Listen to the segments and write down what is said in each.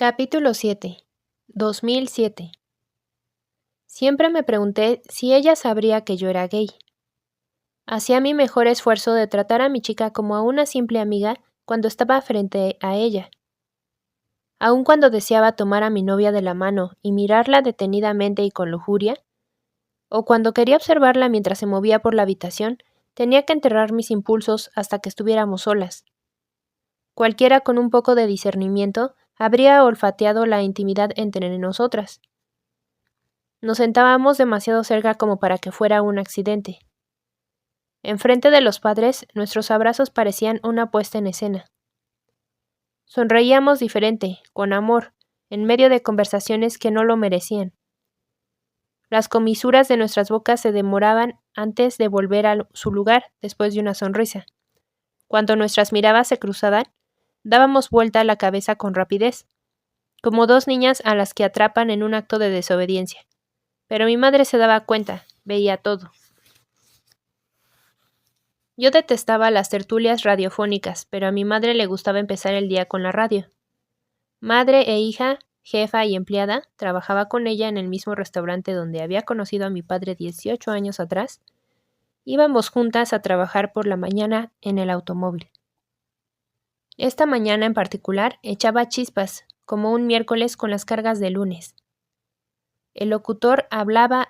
Capítulo 7. 2007. Siempre me pregunté si ella sabría que yo era gay. Hacía mi mejor esfuerzo de tratar a mi chica como a una simple amiga cuando estaba frente a ella. Aun cuando deseaba tomar a mi novia de la mano y mirarla detenidamente y con lujuria, o cuando quería observarla mientras se movía por la habitación, tenía que enterrar mis impulsos hasta que estuviéramos solas. Cualquiera con un poco de discernimiento habría olfateado la intimidad entre nosotras. Nos sentábamos demasiado cerca como para que fuera un accidente. Enfrente de los padres, nuestros abrazos parecían una puesta en escena. Sonreíamos diferente, con amor, en medio de conversaciones que no lo merecían. Las comisuras de nuestras bocas se demoraban antes de volver a su lugar después de una sonrisa. Cuando nuestras miradas se cruzaban, dábamos vuelta la cabeza con rapidez, como dos niñas a las que atrapan en un acto de desobediencia. Pero mi madre se daba cuenta, veía todo. Yo detestaba las tertulias radiofónicas, pero a mi madre le gustaba empezar el día con la radio. Madre e hija, jefa y empleada, trabajaba con ella en el mismo restaurante donde había conocido a mi padre 18 años atrás. Íbamos juntas a trabajar por la mañana en el automóvil. Esta mañana en particular echaba chispas, como un miércoles con las cargas de lunes. El locutor hablaba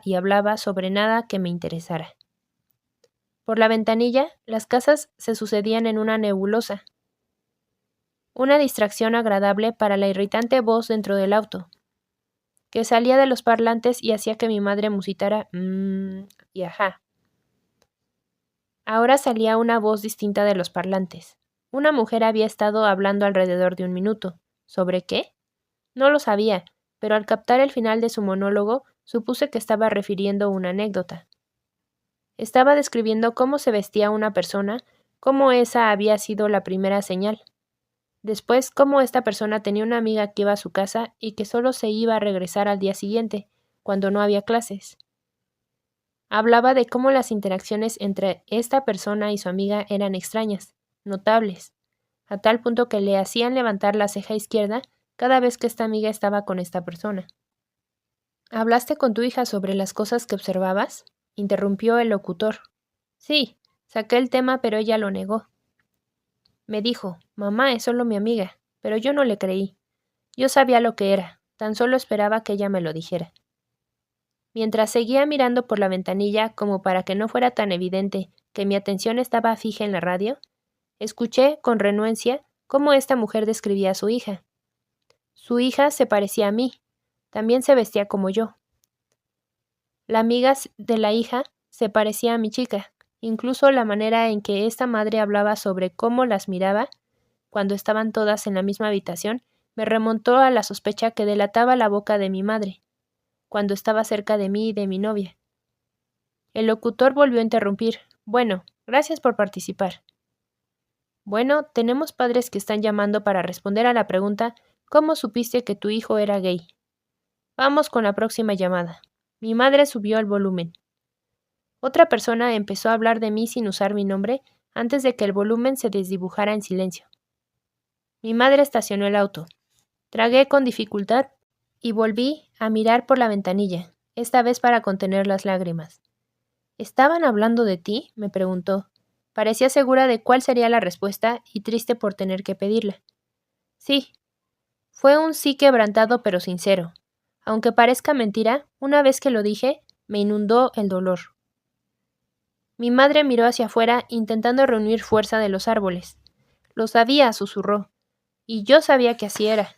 y hablaba sobre nada que me interesara. Por la ventanilla, las casas se sucedían en una nebulosa. Una distracción agradable para la irritante voz dentro del auto, que salía de los parlantes y hacía que mi madre musitara y ajá. Ahora salía una voz distinta de los parlantes. Una mujer había estado hablando alrededor de un minuto. ¿Sobre qué? No lo sabía, pero al captar el final de su monólogo, supuse que estaba refiriendo una anécdota. Estaba describiendo cómo se vestía una persona, cómo esa había sido la primera señal. Después, cómo esta persona tenía una amiga que iba a su casa y que solo se iba a regresar al día siguiente, cuando no había clases. Hablaba de cómo las interacciones entre esta persona y su amiga eran extrañas, notables, a tal punto que le hacían levantar la ceja izquierda cada vez que esta amiga estaba con esta persona. ¿Hablaste con tu hija sobre las cosas que observabas?, interrumpió el locutor. Sí, saqué el tema, pero ella lo negó. Me dijo, mamá, es solo mi amiga, pero yo no le creí. Yo sabía lo que era, tan solo esperaba que ella me lo dijera. Mientras seguía mirando por la ventanilla como para que no fuera tan evidente que mi atención estaba fija en la radio, escuché, con renuencia, cómo esta mujer describía a su hija. Su hija se parecía a mí, también se vestía como yo. La amiga de la hija se parecía a mi chica, incluso la manera en que esta madre hablaba sobre cómo las miraba cuando estaban todas en la misma habitación me remontó a la sospecha que delataba la boca de mi madre, cuando estaba cerca de mí y de mi novia. El locutor volvió a interrumpir. Bueno, gracias por participar. Bueno, tenemos padres que están llamando para responder a la pregunta ¿cómo supiste que tu hijo era gay? Vamos con la próxima llamada. Mi madre subió el volumen. Otra persona empezó a hablar de mí sin usar mi nombre antes de que el volumen se desdibujara en silencio. Mi madre estacionó el auto. Tragué con dificultad y volví a mirar por la ventanilla, esta vez para contener las lágrimas. ¿Estaban hablando de ti?, me preguntó. Parecía segura de cuál sería la respuesta y triste por tener que pedirla. Sí. Fue un sí quebrantado pero sincero. Aunque parezca mentira, una vez que lo dije, me inundó el dolor. Mi madre miró hacia afuera intentando reunir fuerza de los árboles. Lo sabía, susurró. Y yo sabía que así era.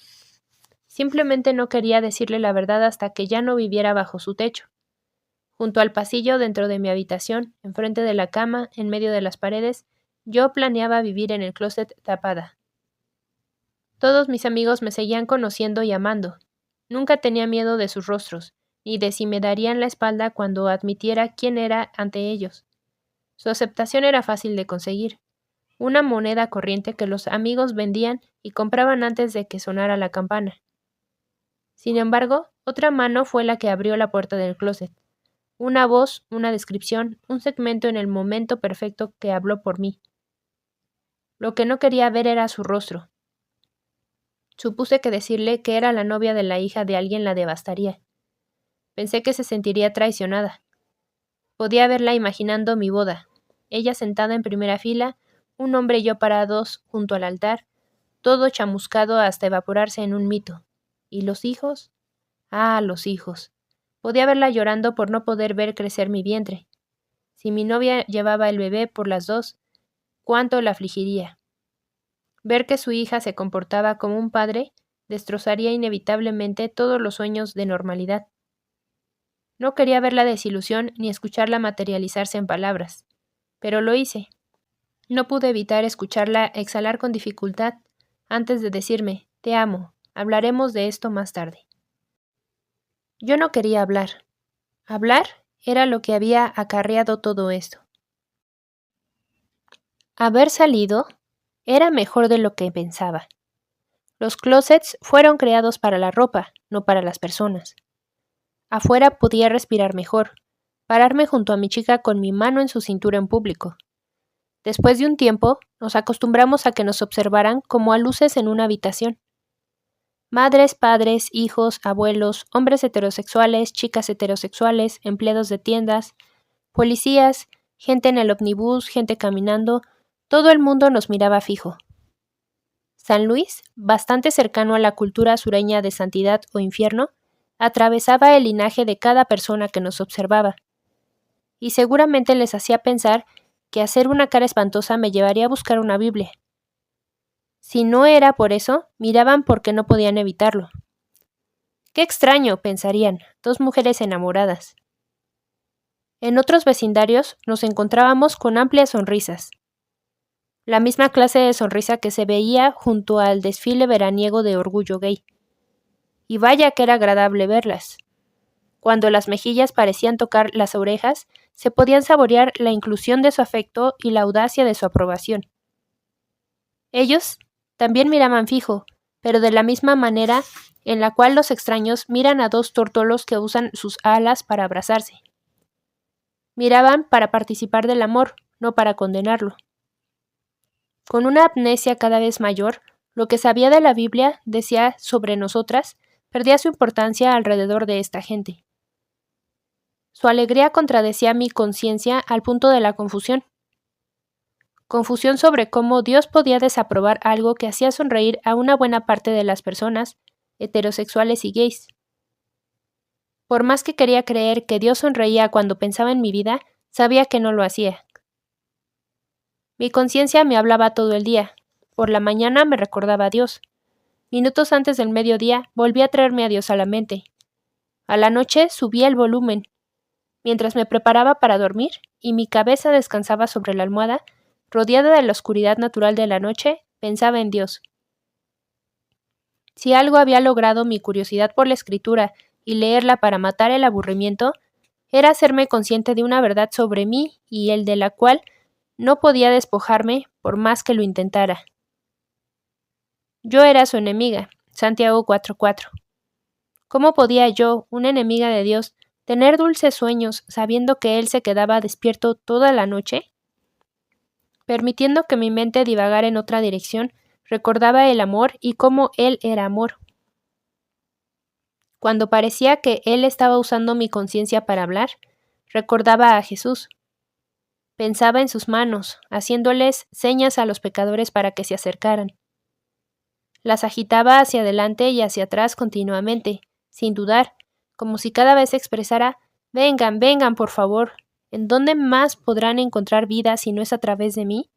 Simplemente no quería decirle la verdad hasta que ya no viviera bajo su techo. Junto al pasillo dentro de mi habitación, enfrente de la cama, en medio de las paredes, yo planeaba vivir en el closet tapada. Todos mis amigos me seguían conociendo y amando. Nunca tenía miedo de sus rostros, ni de si me darían la espalda cuando admitiera quién era ante ellos. Su aceptación era fácil de conseguir. Una moneda corriente que los amigos vendían y compraban antes de que sonara la campana. Sin embargo, otra mano fue la que abrió la puerta del closet. Una voz, una descripción, un segmento en el momento perfecto que habló por mí. Lo que no quería ver era su rostro. Supuse que decirle que era la novia de la hija de alguien la devastaría. Pensé que se sentiría traicionada. Podía verla imaginando mi boda, ella sentada en primera fila, un hombre y yo parados junto al altar, todo chamuscado hasta evaporarse en un mito. ¿Y los hijos? Ah, los hijos. Podía verla llorando por no poder ver crecer mi vientre. Si mi novia llevaba el bebé por las dos, ¿cuánto la afligiría? Ver que su hija se comportaba como un padre destrozaría inevitablemente todos los sueños de normalidad. No quería ver la desilusión ni escucharla materializarse en palabras, pero lo hice. No pude evitar escucharla exhalar con dificultad antes de decirme, te amo, hablaremos de esto más tarde. Yo no quería hablar. Hablar era lo que había acarreado todo esto. Haber salido era mejor de lo que pensaba. Los closets fueron creados para la ropa, no para las personas. Afuera podía respirar mejor, pararme junto a mi chica con mi mano en su cintura en público. Después de un tiempo, nos acostumbramos a que nos observaran como a luces en una habitación. Madres, padres, hijos, abuelos, hombres heterosexuales, chicas heterosexuales, empleados de tiendas, policías, gente en el ómnibus, gente caminando, todo el mundo nos miraba fijo. San Luis, bastante cercano a la cultura sureña de santidad o infierno, atravesaba el linaje de cada persona que nos observaba, y seguramente les hacía pensar que hacer una cara espantosa me llevaría a buscar una Biblia. Si no era por eso, miraban porque no podían evitarlo. ¡Qué extraño!, pensarían, dos mujeres enamoradas. En otros vecindarios nos encontrábamos con amplias sonrisas. La misma clase de sonrisa que se veía junto al desfile veraniego de orgullo gay. Y vaya que era agradable verlas. Cuando las mejillas parecían tocar las orejas, se podían saborear la inclusión de su afecto y la audacia de su aprobación. Ellos también miraban fijo, pero de la misma manera en la cual los extraños miran a dos tórtolos que usan sus alas para abrazarse. Miraban para participar del amor, no para condenarlo. Con una amnesia cada vez mayor, lo que sabía de la Biblia decía sobre nosotras perdía su importancia alrededor de esta gente. Su alegría contradecía mi conciencia al punto de la confusión. Confusión sobre cómo Dios podía desaprobar algo que hacía sonreír a una buena parte de las personas, heterosexuales y gays. Por más que quería creer que Dios sonreía cuando pensaba en mi vida, sabía que no lo hacía. Mi conciencia me hablaba todo el día. Por la mañana me recordaba a Dios. Minutos antes del mediodía volví a traerme a Dios a la mente. A la noche subía el volumen. Mientras me preparaba para dormir y mi cabeza descansaba sobre la almohada, rodeada de la oscuridad natural de la noche, pensaba en Dios. Si algo había logrado mi curiosidad por la escritura y leerla para matar el aburrimiento, era hacerme consciente de una verdad sobre mí y el de la cual no podía despojarme por más que lo intentara. Yo era su enemiga, Santiago 4:4. ¿Cómo podía yo, una enemiga de Dios, tener dulces sueños sabiendo que Él se quedaba despierto toda la noche? Permitiendo que mi mente divagara en otra dirección, recordaba el amor y cómo Él era amor. Cuando parecía que Él estaba usando mi conciencia para hablar, recordaba a Jesús. Pensaba en sus manos, haciéndoles señas a los pecadores para que se acercaran. Las agitaba hacia adelante y hacia atrás continuamente, sin dudar, como si cada vez expresara: «Vengan, vengan, por favor. ¿En dónde más podrán encontrar vida si no es a través de mí?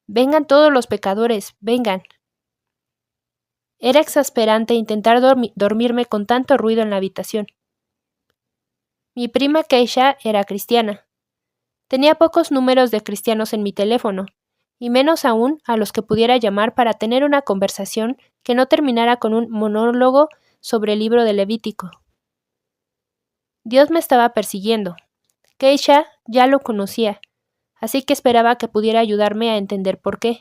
Vengan todos los pecadores, vengan». Era exasperante intentar dormirme con tanto ruido en la habitación. Mi prima Keisha era cristiana. Tenía pocos números de cristianos en mi teléfono, y menos aún a los que pudiera llamar para tener una conversación que no terminara con un monólogo sobre el libro de Levítico. Dios me estaba persiguiendo. Keisha ya lo conocía, así que esperaba que pudiera ayudarme a entender por qué.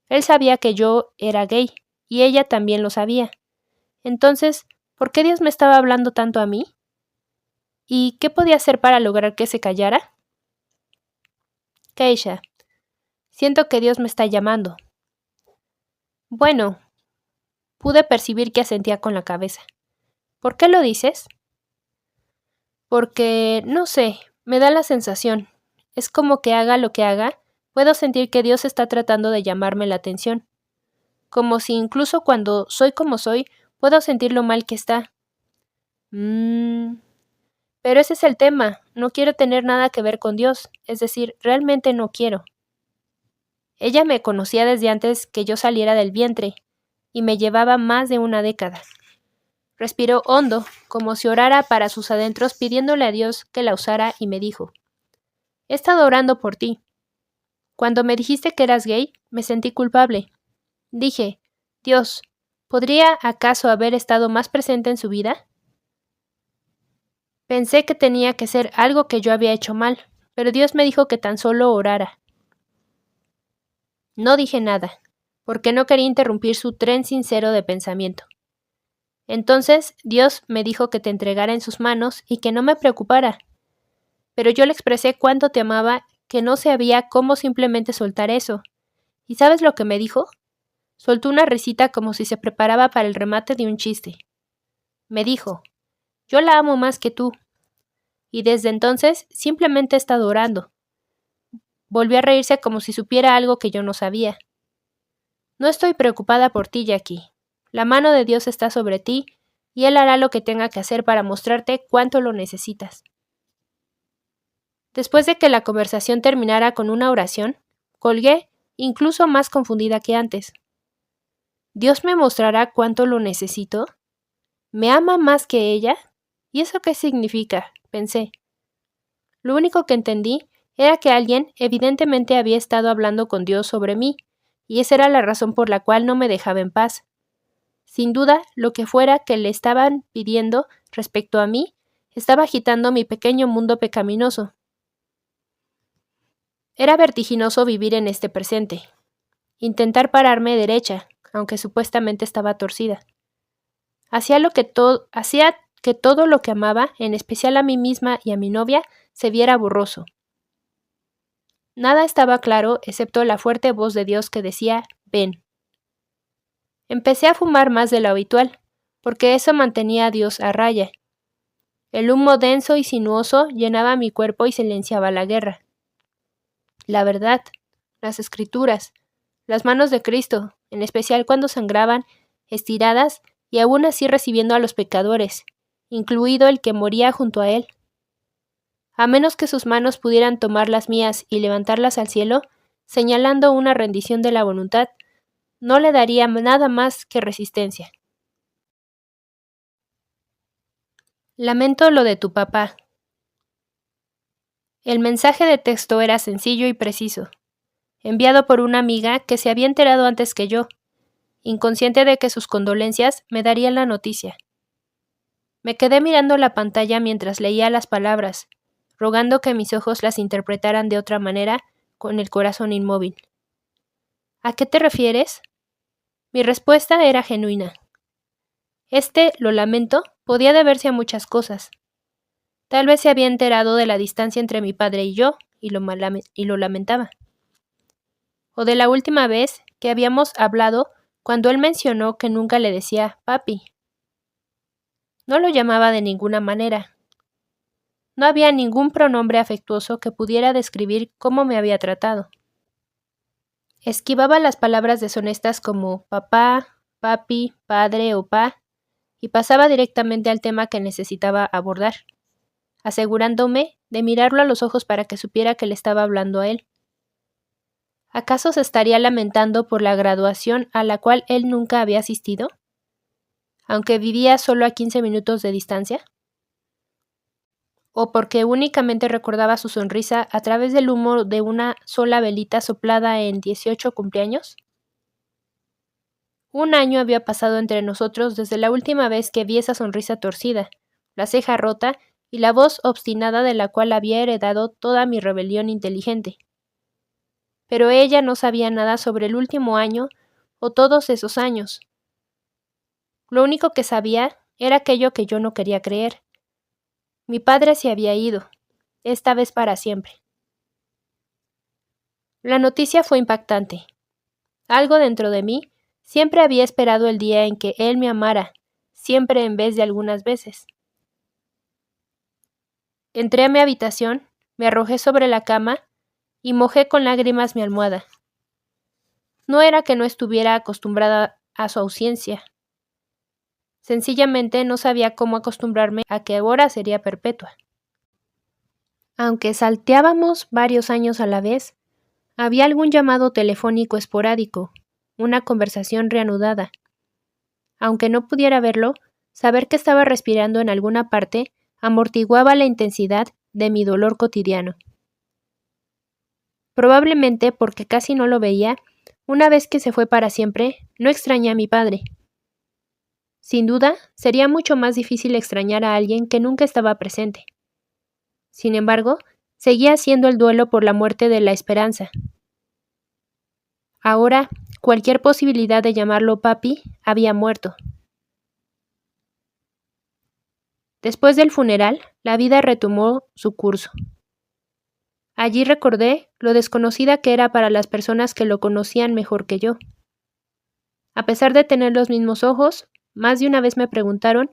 Él sabía que yo era gay, y ella también lo sabía. Entonces, ¿por qué Dios me estaba hablando tanto a mí? ¿Y qué podía hacer para lograr que se callara? Keisha, siento que Dios me está llamando. Bueno, pude percibir que asentía con la cabeza. ¿Por qué lo dices? Porque, no sé, me da la sensación. Es como que haga lo que haga, puedo sentir que Dios está tratando de llamarme la atención. Como si incluso cuando soy como soy, puedo sentir lo mal que está. Pero ese es el tema. No quiero tener nada que ver con Dios. Es decir, realmente no quiero. Ella me conocía desde antes que yo saliera del vientre, y me llevaba más de una década. Respiró hondo, como si orara para sus adentros pidiéndole a Dios que la usara, y me dijo: He estado orando por ti. Cuando me dijiste que eras gay, me sentí culpable. Dije: Dios, ¿podría acaso haber estado más presente en su vida? Pensé que tenía que ser algo que yo había hecho mal, pero Dios me dijo que tan solo orara. No dije nada, porque no quería interrumpir su tren sincero de pensamiento. Entonces Dios me dijo que te entregara en sus manos y que no me preocupara. Pero yo le expresé cuánto te amaba, que no sabía cómo simplemente soltar eso. ¿Y sabes lo que me dijo? Soltó una risita como si se preparaba para el remate de un chiste. Me dijo: Yo la amo más que tú. Y desde entonces simplemente he estado orando. Volvió a reírse como si supiera algo que yo no sabía. No estoy preocupada por ti, Jackie. La mano de Dios está sobre ti, y Él hará lo que tenga que hacer para mostrarte cuánto lo necesitas. Después de que la conversación terminara con una oración, colgué, incluso más confundida que antes. ¿Dios me mostrará cuánto lo necesito? ¿Me ama más que ella? ¿Y eso qué significa?, pensé. Lo único que entendí era que alguien evidentemente había estado hablando con Dios sobre mí, y esa era la razón por la cual no me dejaba en paz. Sin duda, lo que fuera que le estaban pidiendo respecto a mí, estaba agitando mi pequeño mundo pecaminoso. Era vertiginoso vivir en este presente. Intentar pararme derecha, aunque supuestamente estaba torcida. Hacía que todo lo que amaba, en especial a mí misma y a mi novia, se viera borroso. Nada estaba claro excepto la fuerte voz de Dios que decía: ven. Empecé a fumar más de lo habitual, porque eso mantenía a Dios a raya. El humo denso y sinuoso llenaba mi cuerpo y silenciaba la guerra. La verdad, las escrituras, las manos de Cristo, en especial cuando sangraban, estiradas y aún así recibiendo a los pecadores, incluido el que moría junto a él. A menos que sus manos pudieran tomar las mías y levantarlas al cielo, señalando una rendición de la voluntad, no le daría nada más que resistencia. Lamento lo de tu papá. El mensaje de texto era sencillo y preciso, enviado por una amiga que se había enterado antes que yo, inconsciente de que sus condolencias me darían la noticia. Me quedé mirando la pantalla mientras leía las palabras, rogando que mis ojos las interpretaran de otra manera, con el corazón inmóvil. ¿A qué te refieres? Mi respuesta era genuina. Lo lamento, podía deberse a muchas cosas. Tal vez se había enterado de la distancia entre mi padre y yo, y lo lamentaba. O de la última vez que habíamos hablado, cuando él mencionó que nunca le decía papi. No lo llamaba de ninguna manera. No había ningún pronombre afectuoso que pudiera describir cómo me había tratado. Esquivaba las palabras deshonestas como papá, papi, padre o pa, y pasaba directamente al tema que necesitaba abordar, asegurándome de mirarlo a los ojos para que supiera que le estaba hablando a él. ¿Acaso se estaría lamentando por la graduación a la cual él nunca había asistido? ¿Aunque vivía solo a 15 minutos de distancia? ¿O porque únicamente recordaba su sonrisa a través del humo de una sola velita soplada en 18 cumpleaños? Un año había pasado entre nosotros desde la última vez que vi esa sonrisa torcida, la ceja rota y la voz obstinada de la cual había heredado toda mi rebelión inteligente. Pero ella no sabía nada sobre el último año o todos esos años. Lo único que sabía era aquello que yo no quería creer. Mi padre se había ido, esta vez para siempre. La noticia fue impactante. Algo dentro de mí, Siempre había esperado el día en que él me amara, siempre en vez de algunas veces. Entré a mi habitación, me arrojé sobre la cama y mojé con lágrimas mi almohada. No era que no estuviera acostumbrada a su ausencia. Sencillamente no sabía cómo acostumbrarme a que ahora sería perpetua. Aunque salteábamos varios años a la vez, había algún llamado telefónico esporádico, una conversación reanudada. Aunque no pudiera verlo, saber que estaba respirando en alguna parte amortiguaba la intensidad de mi dolor cotidiano. Probablemente porque casi no lo veía, una vez que se fue para siempre, no extrañé a mi padre. Sin duda, sería mucho más difícil extrañar a alguien que nunca estaba presente. Sin embargo, seguía haciendo el duelo por la muerte de la esperanza. Ahora, cualquier posibilidad de llamarlo papi había muerto. Después del funeral, la vida retomó su curso. Allí recordé lo desconocida que era para las personas que lo conocían mejor que yo. A pesar de tener los mismos ojos, más de una vez me preguntaron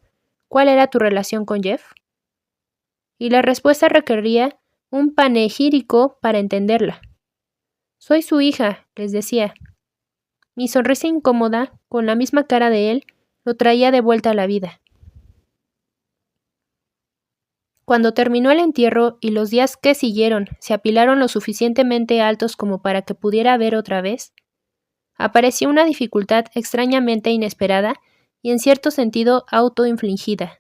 ¿cuál era tu relación con Jeff? Y la respuesta requería un panegírico para entenderla. Soy su hija, les decía. Mi sonrisa incómoda, con la misma cara de él, lo traía de vuelta a la vida. Cuando terminó el entierro y los días que siguieron se apilaron lo suficientemente altos como para que pudiera ver otra vez, apareció una dificultad extrañamente inesperada y en cierto sentido autoinfligida.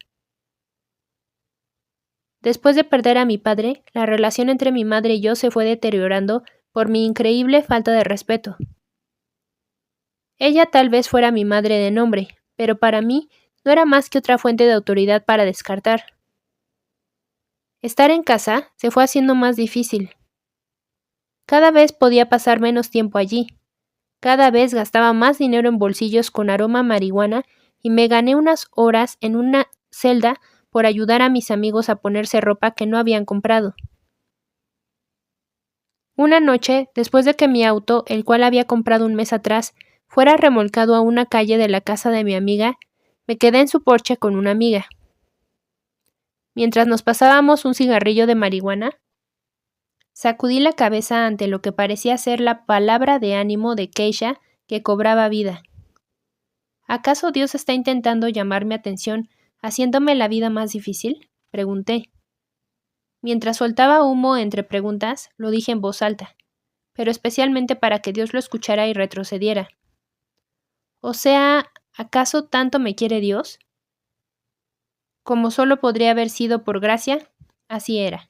Después de perder a mi padre, la relación entre mi madre y yo se fue deteriorando por mi increíble falta de respeto. Ella tal vez fuera mi madre de nombre, pero para mí no era más que otra fuente de autoridad para descartar. Estar en casa se fue haciendo más difícil. Cada vez podía pasar menos tiempo allí. Cada vez gastaba más dinero en bolsillos con aroma a marihuana y me gané unas horas en una celda por ayudar a mis amigos a ponerse ropa que no habían comprado. Una noche, después de que mi auto, el cual había comprado un mes atrás, fuera remolcado a una calle de la casa de mi amiga, me quedé en su porche con una amiga. Mientras nos pasábamos un cigarrillo de marihuana, sacudí la cabeza ante lo que parecía ser la palabra de ánimo de Keisha que cobraba vida. ¿Acaso Dios está intentando llamar mi atención, haciéndome la vida más difícil? Pregunté. Mientras soltaba humo entre preguntas, lo dije en voz alta, pero especialmente para que Dios lo escuchara y retrocediera. O sea, ¿acaso tanto me quiere Dios? Como solo podría haber sido por gracia, así era.